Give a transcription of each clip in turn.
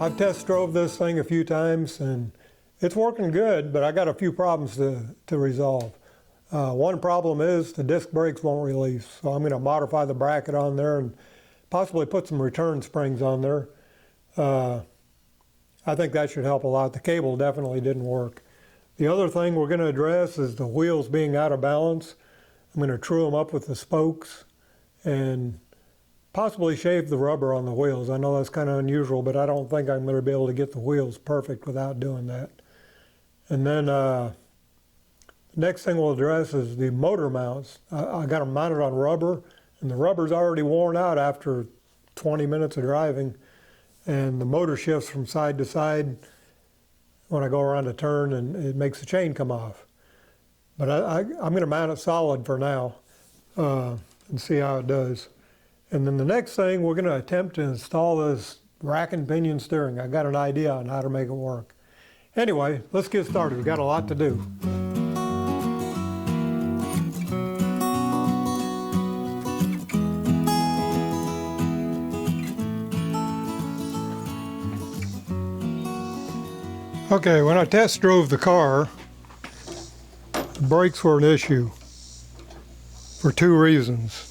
I've test drove this thing a few times and it's working good, but I got a few problems to resolve. One problem is the disc brakes won't release, so I'm going to modify the bracket on there and possibly put some return springs on there. I think that should help a lot. The cable definitely didn't work. The other thing we're going to address is the wheels being out of balance. I'm going to true them up with the spokes and possibly shave the rubber on the wheels. I know that's kind of unusual, but I don't think I'm going to be able to get the wheels perfect without doing that. And then the next thing we'll address is the motor mounts. I got them mounted on rubber, and the rubber's already worn out after 20 minutes of driving, and the motor shifts from side to side when I go around a turn, and it makes the chain come off. But I'm going to mount it solid for now and see how it does. And then the next thing, we're going to attempt to install this rack and pinion steering. I got an idea on how to make it work. Anyway, let's get started. We've got a lot to do. Okay, when I test drove the car, the brakes were an issue for two reasons.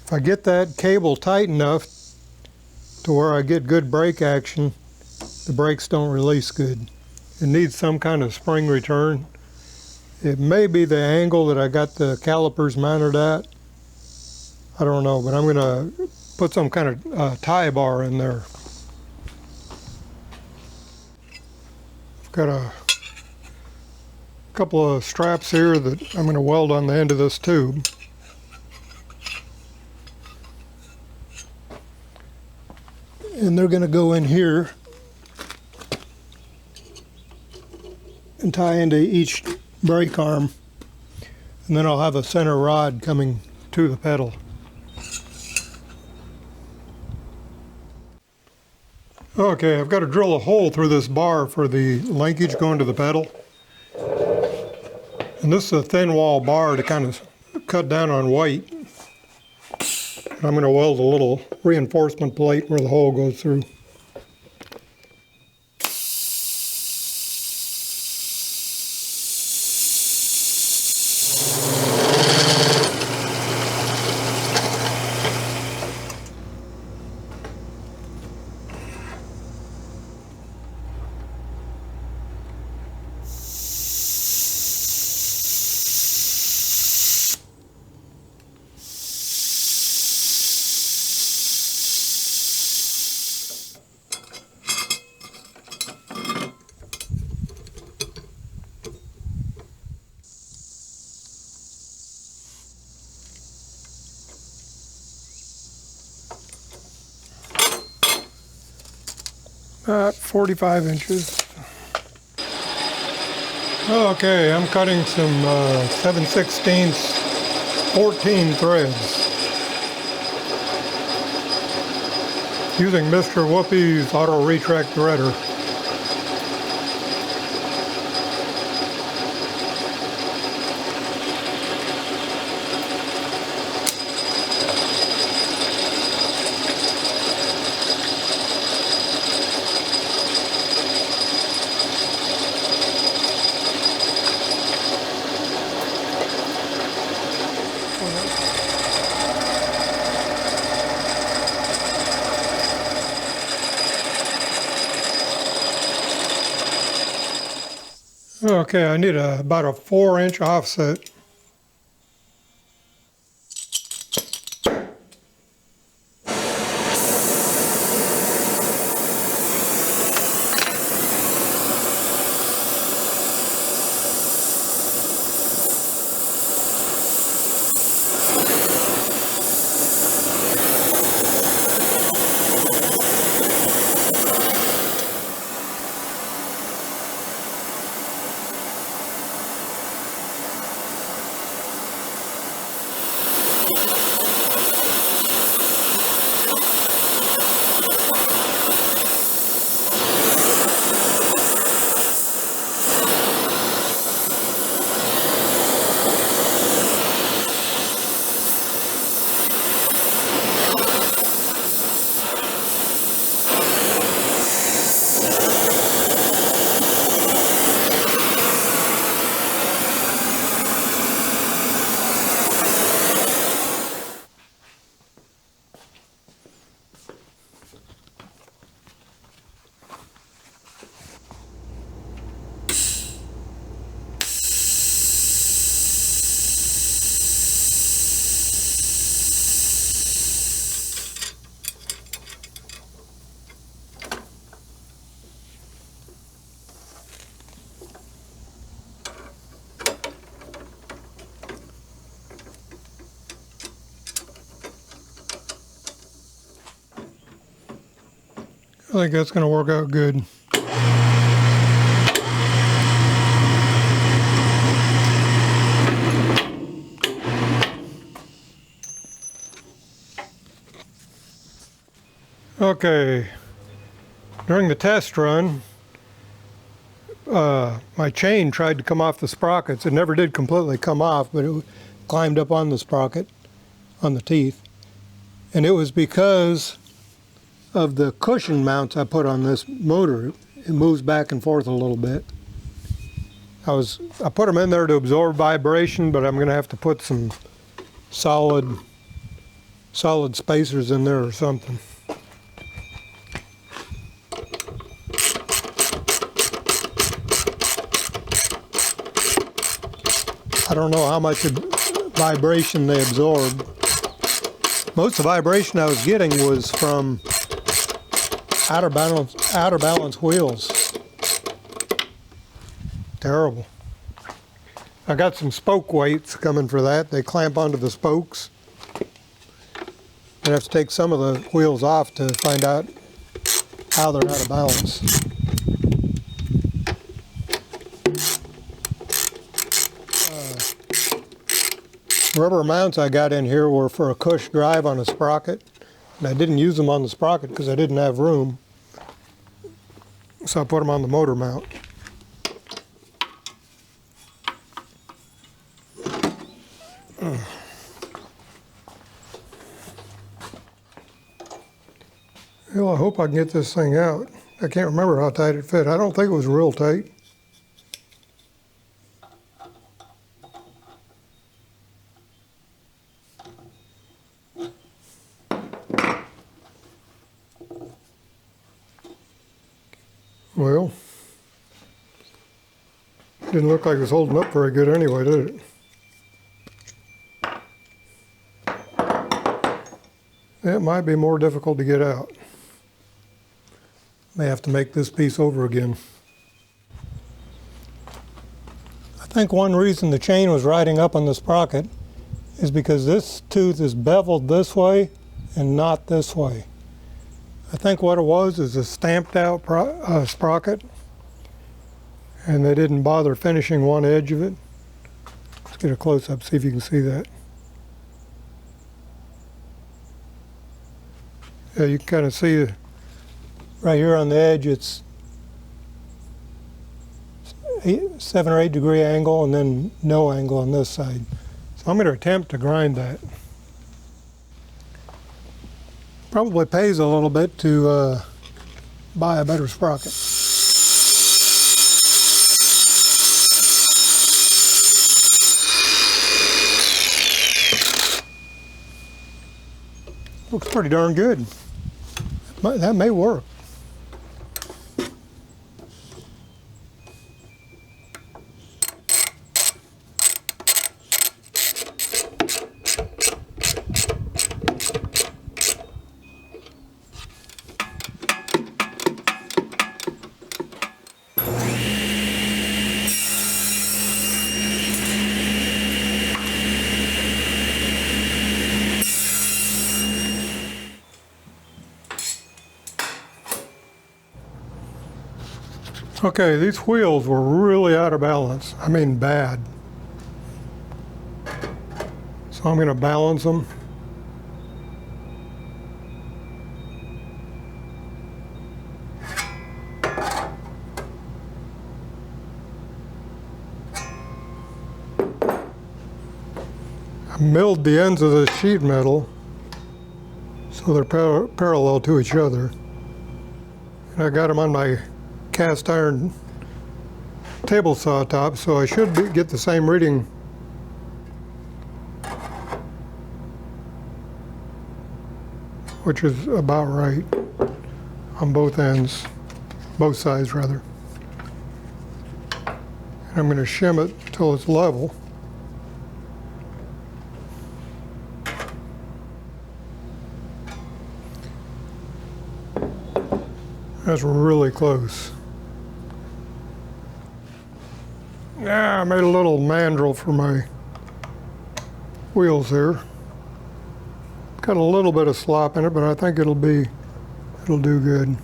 If I get that cable tight enough to where I get good brake action, the brakes don't release good. It needs some kind of spring return. It may be the angle that I got the calipers mounted at. I don't know, but I'm going to put some kind of tie bar in there. I've got a couple of straps here that I'm going to weld on the end of this tube. And they're going to go in here and tie into each brake arm. And then I'll have a center rod coming to the pedal. Okay, I've got to drill a hole through this bar for the linkage going to the pedal. And this is a thin wall bar to kind of cut down on weight. I'm going to weld a little reinforcement plate where the hole goes through. About 45 inches. Okay, I'm cutting some 7/16 14 threads using Mr. Whoopi's auto retract threader. Okay, I need about a 4-inch offset. I think that's going to work out good. Okay, during the test run, my chain tried to come off the sprockets. It never did completely come off, but it climbed up on the sprocket, on the teeth. And it was because of the cushion mounts I put on this motor. It moves back and forth a little bit. I put them in there to absorb vibration, but I'm going to have to put some solid spacers in there or something. I don't know how much vibration they absorbed. Most of the vibration I was getting was from out of balance wheels. Terrible. I got some spoke weights coming for that. They clamp onto the spokes. I have to take some of the wheels off to find out how they're out of balance. Rubber mounts I got in here were for a cush drive on a sprocket, and I didn't use them on the sprocket because I didn't have room, so I put them on the motor mount. Well, I hope I can get this thing out. I can't remember how tight it fit. I don't think it was real tight. Well, didn't look like it was holding up very good anyway, did it? It might be more difficult to get out. May have to make this piece over again. I think one reason the chain was riding up on the sprocket is because this tooth is beveled this way and not this way. I think what it was is a stamped out sprocket, and they didn't bother finishing one edge of it. Let's get a close-up, see if you can see that. Yeah, you can kind of see right here on the edge, it's 7 or 8 degree angle and then no angle on this side. So I'm going to attempt to grind that. Probably pays a little bit to buy a better sprocket. Looks pretty darn good. That may work. Okay, these wheels were really out of balance. I mean bad. So I'm going to balance them. I milled the ends of the sheet metal so they're parallel to each other. And I got them on my cast iron table saw top, so I should get the same reading. Which is about right on both ends, both sides rather. And I'm going to shim it till it's level. That's really close. Yeah, I made a little mandrel for my wheels there. Got a little bit of slop in it, but I think it'll do good.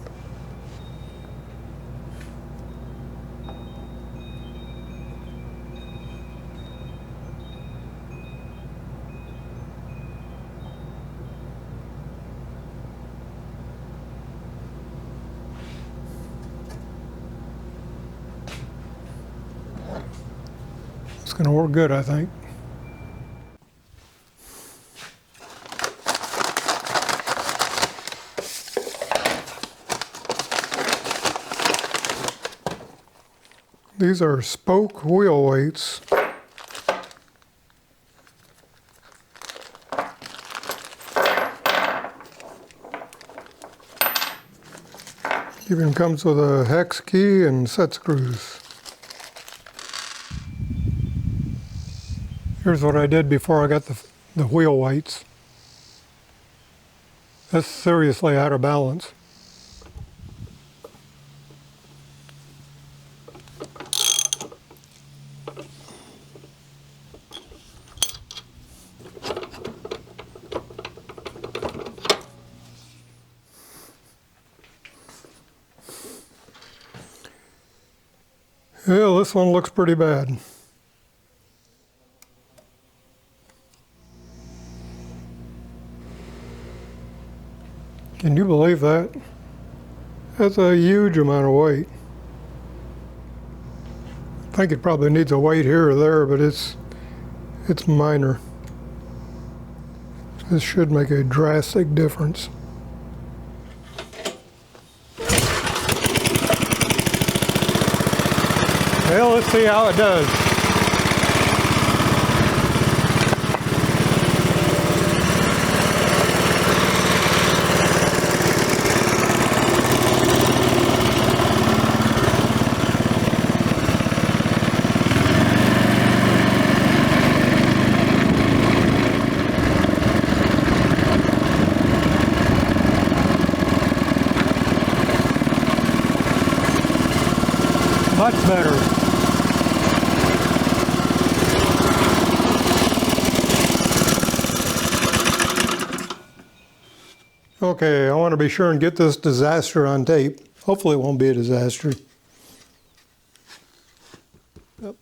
It's going to work good, I think. These are spoke wheel weights. Even comes with a hex key and set screws. Here's what I did before I got the wheel weights. That's seriously out of balance. Yeah, this one looks pretty bad. Can you believe that? That's a huge amount of weight. I think it probably needs a weight here or there, but it's minor. This should make a drastic difference. Well, let's see how it does. Much better. Okay, I want to be sure and get this disaster on tape. Hopefully it won't be a disaster. Yep.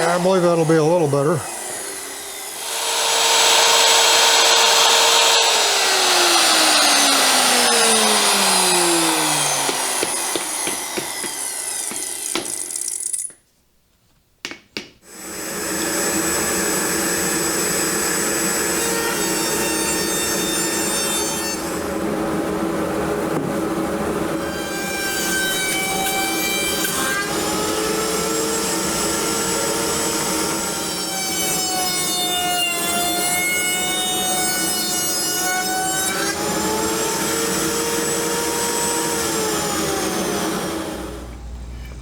I believe that'll be a little better.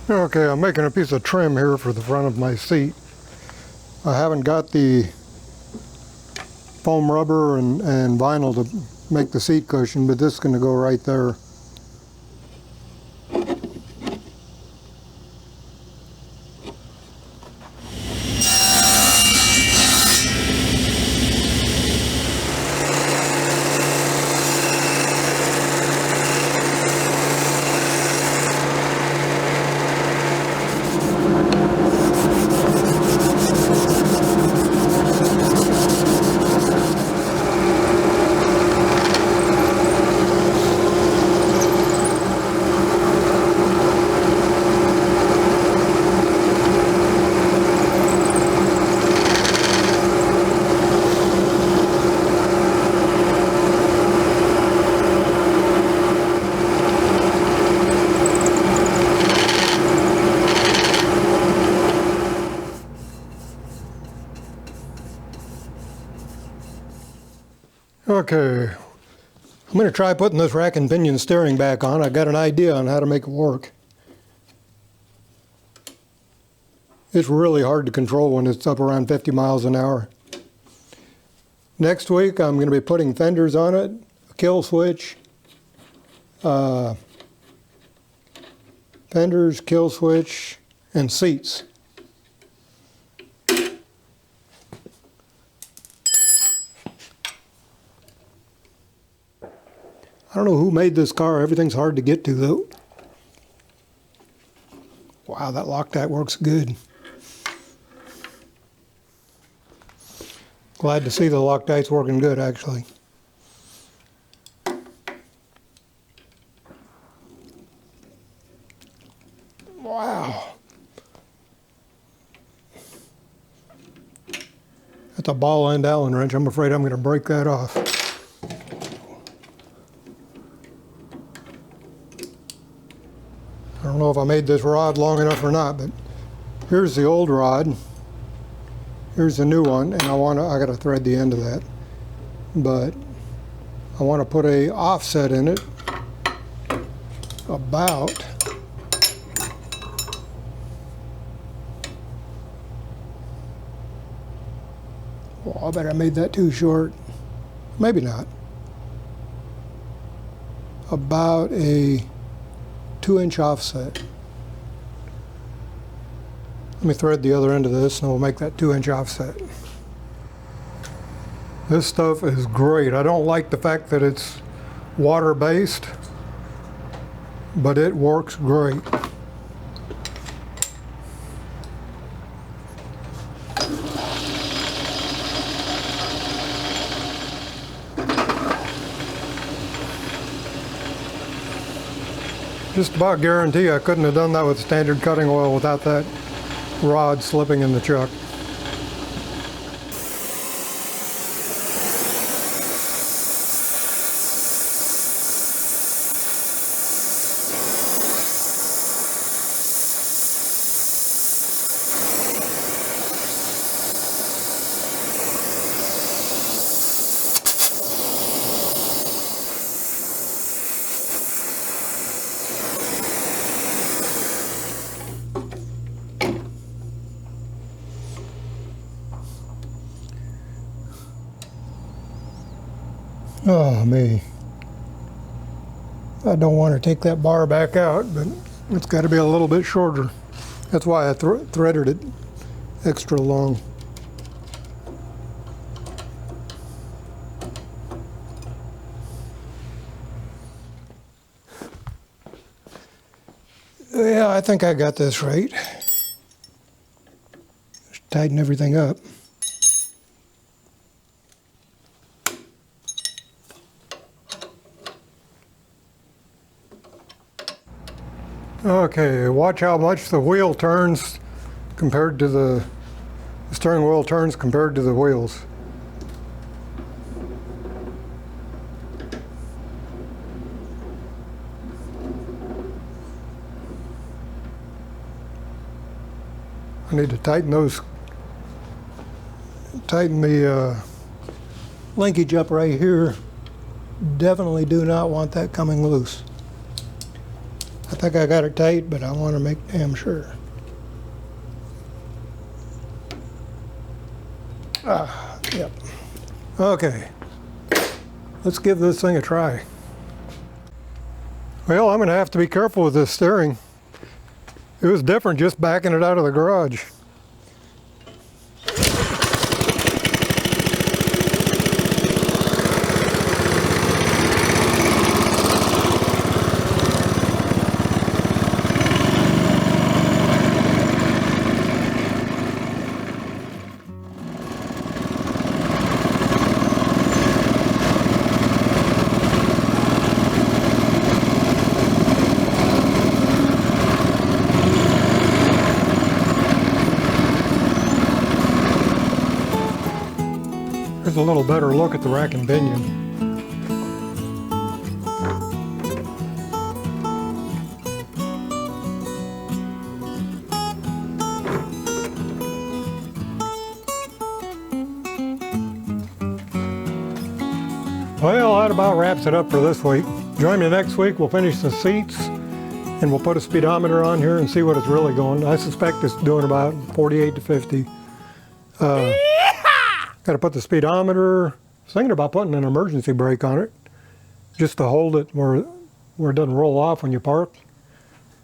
Okay, I'm making a piece of trim here for the front of my seat. I haven't got the foam rubber and vinyl to make the seat cushion, but this is going to go right there. Okay, I'm going to try putting this rack and pinion steering back on. I got an idea on how to make it work. It's really hard to control when it's up around 50 miles an hour. Next week I'm going to be putting fenders on it, a kill switch, fenders, kill switch, and seats. I don't know who made this car. Everything's hard to get to though. Wow, that Loctite works good. Glad to see the Loctite's working good actually. Wow. That's a ball end Allen wrench. I'm afraid I'm going to break that off. I don't know if I made this rod long enough or not, but here's the old rod. Here's the new one, and I got to thread the end of that. But I want to put a offset in it about I bet I made that too short. Maybe not. About a 2-inch offset. Let me thread the other end of this and we'll make that 2-inch offset. This stuff is great. I don't like the fact that it's water-based, but it works great. Just about guarantee I couldn't have done that with standard cutting oil without that rod slipping in the chuck. Oh, me. I don't want to take that bar back out, but it's got to be a little bit shorter. That's why I threaded it extra long. Yeah, I think I got this right. Just tighten everything up. Okay, watch how much the wheel turns compared to the steering wheel turns compared to the wheels. I need to tighten the linkage up right here. Definitely do not want that coming loose. I think I got it tight, but I want to make damn sure. Yep. Okay, let's give this thing a try. Well, I'm going to have to be careful with this steering. It was different just backing it out of the garage. Here's a little better look at the rack and pinion. Well, that about wraps it up for this week. Join me next week. We'll finish the seats and we'll put a speedometer on here and see what it's really going. I suspect it's doing about 48 to 50. Got to put the speedometer, was thinking about putting an emergency brake on it, just to hold it where it doesn't roll off when you park.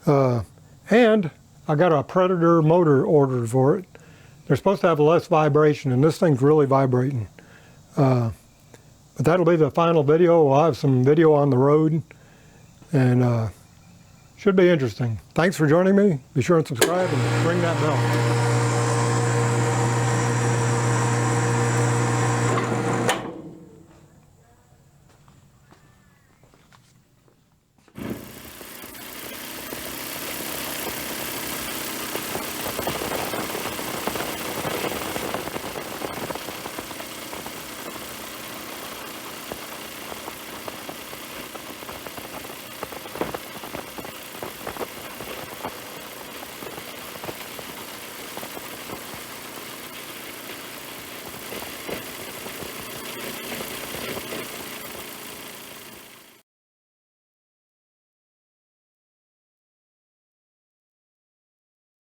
And I got a Predator motor ordered for it. They're supposed to have less vibration, and this thing's really vibrating. But that'll be the final video. We'll have some video on the road, and should be interesting. Thanks for joining me. Be sure and subscribe and ring that bell.